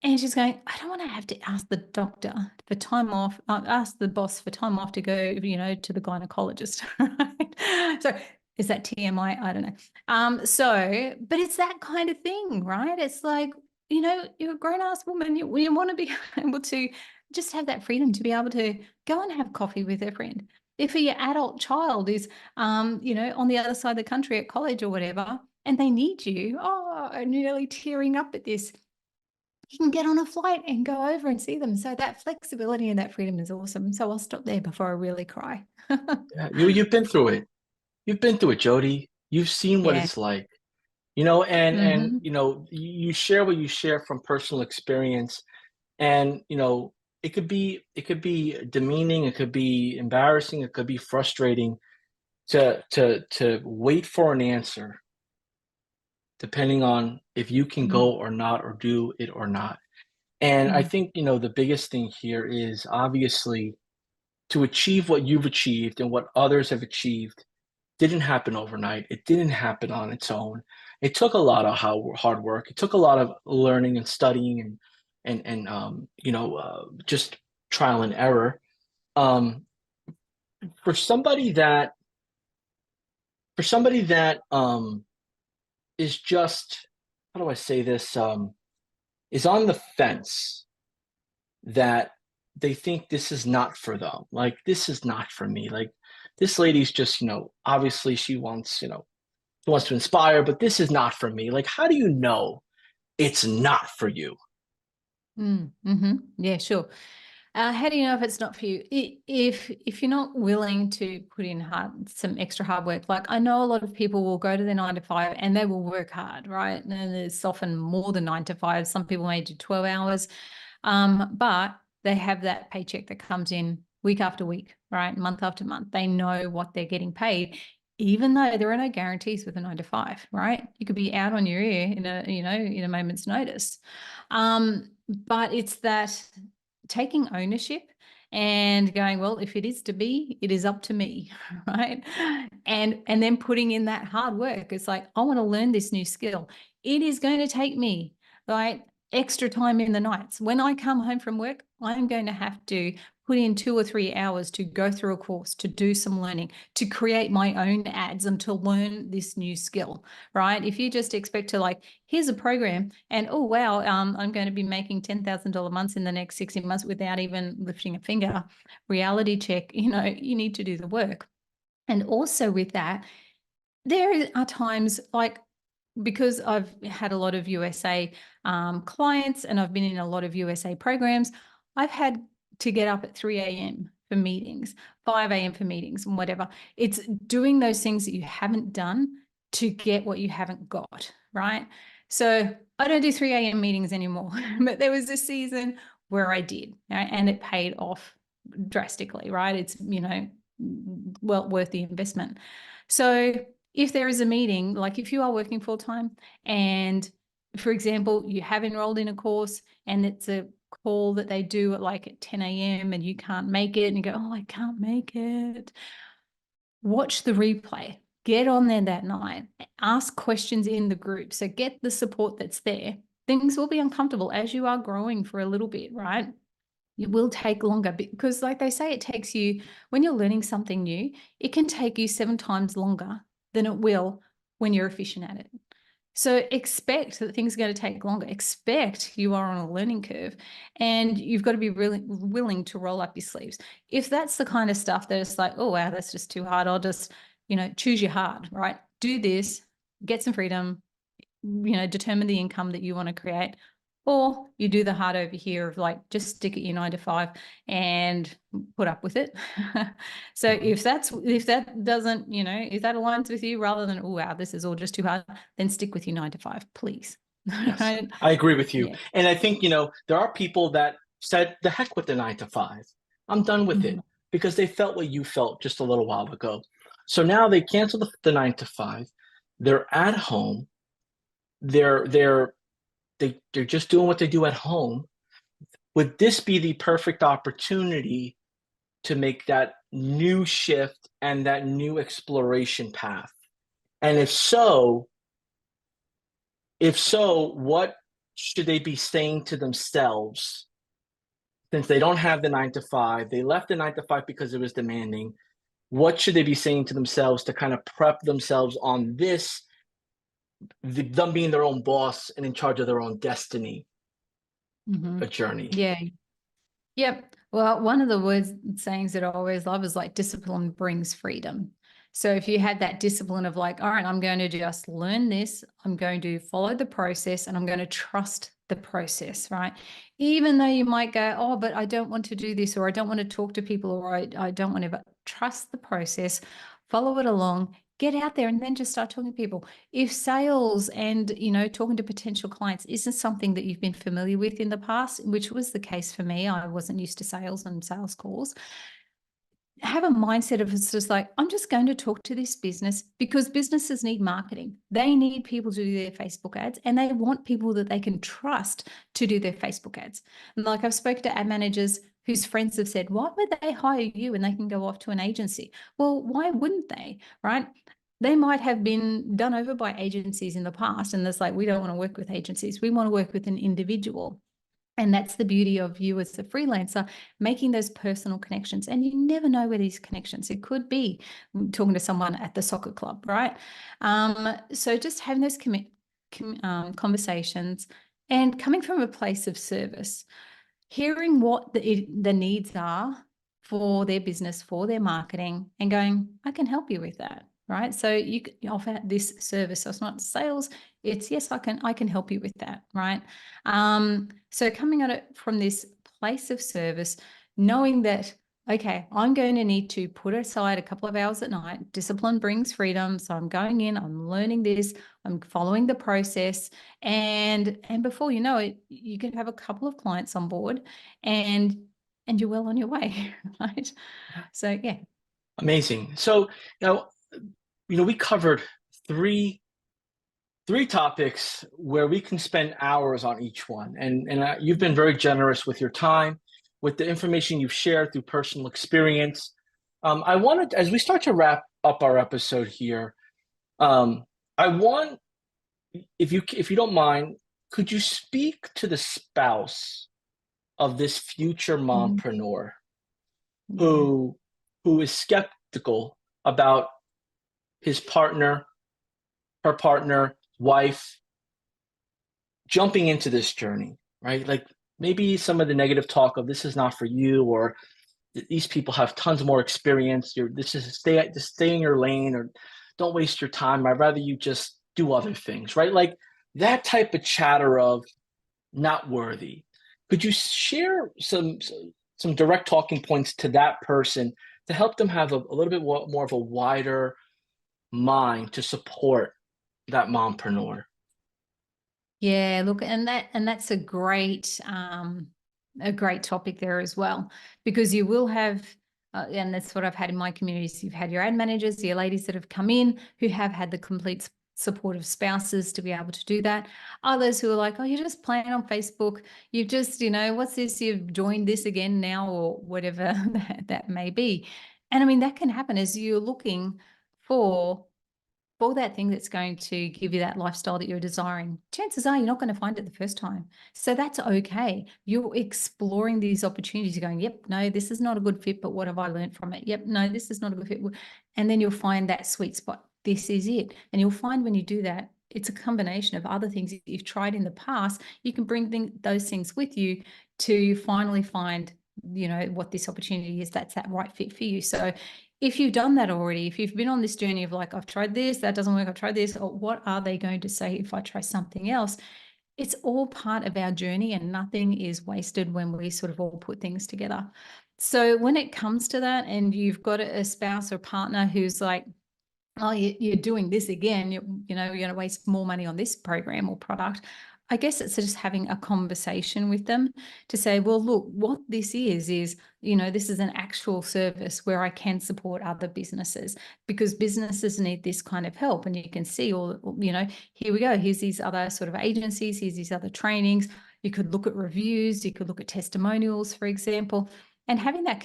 And she's going, I don't want to have to ask the doctor for time off, ask the boss for time off to go, to the gynecologist. Right? So is that TMI? I don't know. But it's that kind of thing, right? It's like, you're a grown-ass woman. You want to be able to just have that freedom to be able to go and have coffee with a friend. If your adult child is, on the other side of the country at college or whatever, and they need you, I'm nearly tearing up at this. You can get on a flight and go over and see them. So that flexibility and that freedom is awesome. So I'll stop there before I really cry. Yeah, you've been through it. You've been through it, Jody. You've seen what Yeah. it's like. And Mm-hmm. you share what you share from personal experience, and it could be demeaning, it could be embarrassing, it could be frustrating to wait for an answer, depending on if you can Mhm. go or not, or do it or not. And I Mhm. think, the biggest thing here is obviously to achieve what you've achieved and what others have achieved didn't happen overnight. It didn't happen on its own. It took a lot of hard work. It took a lot of learning and studying and just trial and error. Um, for somebody that is just, how do I say this, is on the fence, that they think this is not for them. Like, this is not for me. Like, this lady's just, obviously she wants to inspire, but this is not for me. Like, how do you know it's not for you? Yeah, sure. How do you know if it's not for you? If you're not willing to put in some extra hard work, like I know a lot of people will go to their 9 to 5 and they will work hard, right? And it's often more than 9 to 5. Some people may do 12 hours, but they have that paycheck that comes in week after week, right? Month after month. They know what they're getting paid, even though there are no guarantees with a 9 to 5, right? You could be out on your ear in a moment's notice. But it's that taking ownership and going, well, if it is to be, it is up to me, right? And then putting in that hard work. It's like, I want to learn this new skill. It is going to take me, right, extra time in the nights. When I come home from work, I'm going to have to put in 2 or 3 hours to go through a course, to do some learning, to create my own ads and to learn this new skill, right? If you just expect to, like, here's a program and, oh, wow, I'm going to be making $10,000 months in the next 60 months without even lifting a finger, reality check, you need to do the work. And also with that, there are times, like, because I've had a lot of USA clients and I've been in a lot of USA programs, I've had to get up at 3 a.m. for meetings, 5 a.m. for meetings, and whatever. It's doing those things that you haven't done to get what you haven't got, right? So I don't do 3 a.m. meetings anymore, but there was a season where I did, right? And it paid off drastically, right? It's, well worth the investment. So if there is a meeting, like if you are working full time and, for example, you have enrolled in a course and it's a call that they do at 10 a.m. and you can't make it and you go, oh, I can't make it. Watch the replay. Get on there that night. Ask questions in the group. So get the support that's there. Things will be uncomfortable as you are growing for a little bit, right? It will take longer because, like they say, it takes you, when you're learning something new, it can take you 7 times longer than it will when you're efficient at it. So expect that things are going to take longer. Expect you are on a learning curve and you've got to be really willing to roll up your sleeves. If that's the kind of stuff that it's like, oh, wow, that's just too hard, I'll just, choose your hard, right? Do this, get some freedom, determine the income that you want to create, or you do the hard over here of like, just stick at your 9 to 5 and put up with it. So Mhm. if that doesn't, if that aligns with you, rather than, oh, wow, this is all just too hard, then stick with your 9 to 5, please. Yes, Right? I agree with you. Yeah. And I think, there are people that said, the heck with the 9 to 5. I'm done with Mhm. it, because they felt what you felt just a little while ago. So now they cancel the 9 to 5. They're at home. They're just doing what they do at home. Would this be the perfect opportunity to make that new shift and that new exploration path? And if so, what should they be saying to themselves, since they don't have the 9 to 5? They left the 9 to 5 because it was demanding. What should they be saying to themselves to kind of prep themselves on this, them being their own boss and in charge of their own destiny, a Mhm. journey? Yeah. Yep. Well, one of the words sayings that I always love is like, discipline brings freedom. So if you had that discipline of like, all right, I'm going to just learn this, I'm going to follow the process and I'm going to trust the process, right? Even though you might go, oh, but I don't want to do this, or I don't want to talk to people, or I don't want to, but trust the process, follow it along, get out there and then just start talking to people. If sales and, talking to potential clients isn't something that you've been familiar with in the past, which was the case for me, I wasn't used to sales and sales calls. have a mindset of it's just like, I'm just going to talk to this business because businesses need marketing. They need people to do their Facebook ads, and they want people that they can trust to do their Facebook ads. And like I've spoken to ad managers whose friends have said, why would they hire you when they can go off to an agency? Well, why wouldn't they, right? They might have been done over by agencies in the past, and it's like, we don't want to work with agencies. We want to work with an individual. And that's the beauty of you as a freelancer, making those personal connections. And you never know where these connections, it could be talking to someone at the soccer club, right? So just having those conversations and coming from a place of service, hearing what the needs are for their business, for their marketing, and going, I can help you with that, right? So you can offer this service. So it's not sales, it's yes, I can help you with that, right? So coming at it from this place of service, knowing that, okay, I'm going to need to put aside a couple of hours at night. Discipline brings freedom. So I'm going in, I'm learning this, I'm following the process. And before you know it, you can have a couple of clients on board and you're well on your way, right? So yeah. Amazing. So now, we covered three topics where we can spend hours on each one. And you've been very generous with your time, with the information you've shared through personal experience. I wanted, as we start to wrap up our episode here, I want, if you don't mind, could you speak to the spouse of this future mompreneur Yeah. who is skeptical about his partner, her partner, wife, jumping into this journey, right? Like maybe some of the negative talk of this is not for you, or these people have tons more experience. Just stay in your lane, or don't waste your time. I'd rather you just do other things, right? Like that type of chatter of not worthy. Could you share some direct talking points to that person to help them have a little bit more of a wider mind to support that mompreneur? Yeah, look, and that's a great topic there as well, because you will have and that's what I've had in my communities. You've had your ad managers, your ladies that have come in who have had the complete support of spouses to be able to do that. Others who are like, oh, you're just playing on Facebook. You've just, what's this? You've joined this again now, or whatever that may be. And I mean, that can happen as you're looking for that thing that's going to give you that lifestyle that you're desiring. Chances are you're not going to find it the first time. So that's okay. You're exploring these opportunities. You're going, yep, no, this is not a good fit, but what have I learned from it? Yep, no, this is not a good fit. And then you'll find that sweet spot. This is it. And you'll find when you do that, it's a combination of other things that you've tried in the past. You can bring those things with you to finally find, what this opportunity is that's that right fit for you. So if you've done that already, if you've been on this journey of like, I've tried this, that doesn't work, I've tried this, or what are they going to say if I try something else? It's all part of our journey, and nothing is wasted when we sort of all put things together. So when it comes to that, and you've got a spouse or partner who's like, oh, you're doing this again, you're going to waste more money on this program or product. I guess it's just having a conversation with them to say, well, look, what this is, this is an actual service where I can support other businesses, because businesses need this kind of help. And you can see here we go. Here's these other sort of agencies. Here's these other trainings. You could look at reviews. You could look at testimonials, for example. And having that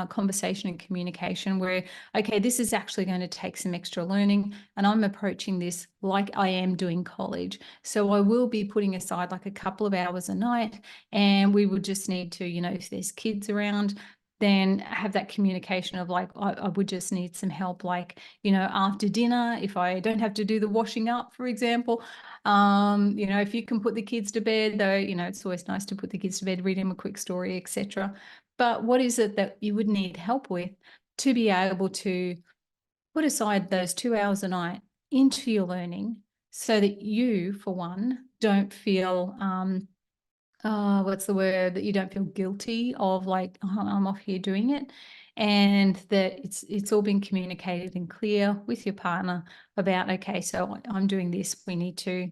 conversation and communication where, okay, this is actually going to take some extra learning, and I'm approaching this like I am doing college. So I will be putting aside like a couple of hours a night, and we would just need to, if there's kids around, then have that communication of like, I would just need some help, like, after dinner, if I don't have to do the washing up, for example. If you can put the kids to bed, though, it's always nice to put the kids to bed, read them a quick story, etc. But what is it that you would need help with to be able to put aside those 2 hours a night into your learning, so that you, for one, don't feel, that you don't feel guilty of like, oh, I'm off here doing it, and that it's all been communicated and clear with your partner about, okay, so I'm doing this. We need to,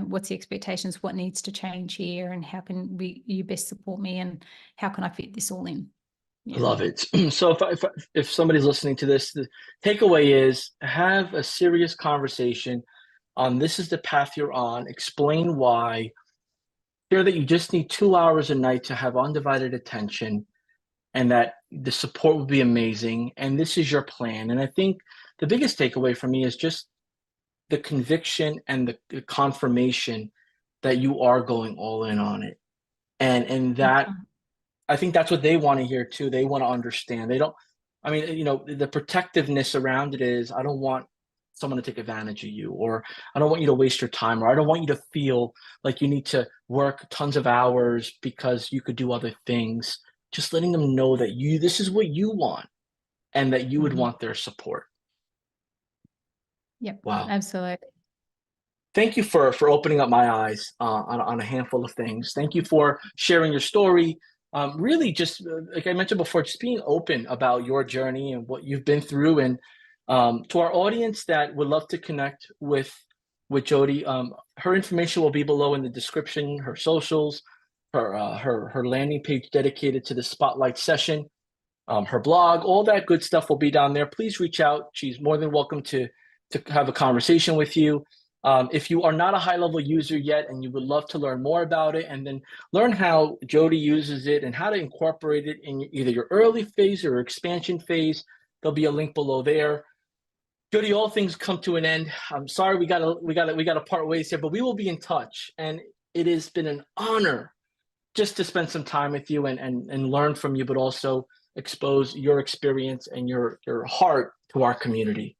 what's the expectations, what needs to change here, and how can you best support me, and how can I fit this all in? I love it. So if somebody's listening to this, the takeaway is have a serious conversation on this is the path you're on. Explain why. Share that you just need 2 hours a night to have undivided attention and that the support will be amazing. And this is your plan. And I think the biggest takeaway for me is just the conviction and the confirmation that you are going all in on it. And that Mhm. I think that's what they want to hear too. They want to understand. They don't, I mean, the protectiveness around it is I don't want someone to take advantage of you, or I don't want you to waste your time, or I don't want you to feel like you need to work tons of hours because you could do other things. Just letting them know that this is what you want and that you would Mhm. want their support. Yep, Wow. absolutely. Thank you for opening up my eyes on a handful of things. Thank you for sharing your story. Really, just like I mentioned before, just being open about your journey and what you've been through. And to our audience that would love to connect with Jody, her information will be below in the description. Her socials, her landing page dedicated to the spotlight session, her blog, all that good stuff will be down there. Please reach out. She's more than welcome to have a conversation with you. If you are not a high-level user yet and you would love to learn more about it and then learn how Jody uses it and how to incorporate it in either your early phase or expansion phase, there'll be a link below there. Jody, all things come to an end. I'm sorry we gotta part ways here, but we will be in touch. And it has been an honor just to spend some time with you and learn from you, but also expose your experience and your heart to our community.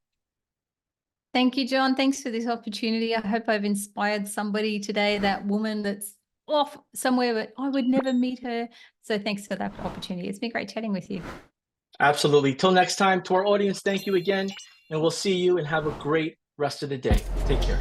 Thank you, John. Thanks for this opportunity. I hope I've inspired somebody today, that woman that's off somewhere, but I would never meet her. So thanks for that opportunity. It's been great chatting with you. Absolutely. Till next time, to our audience, thank you again, and we'll see you and have a great rest of the day. Take care.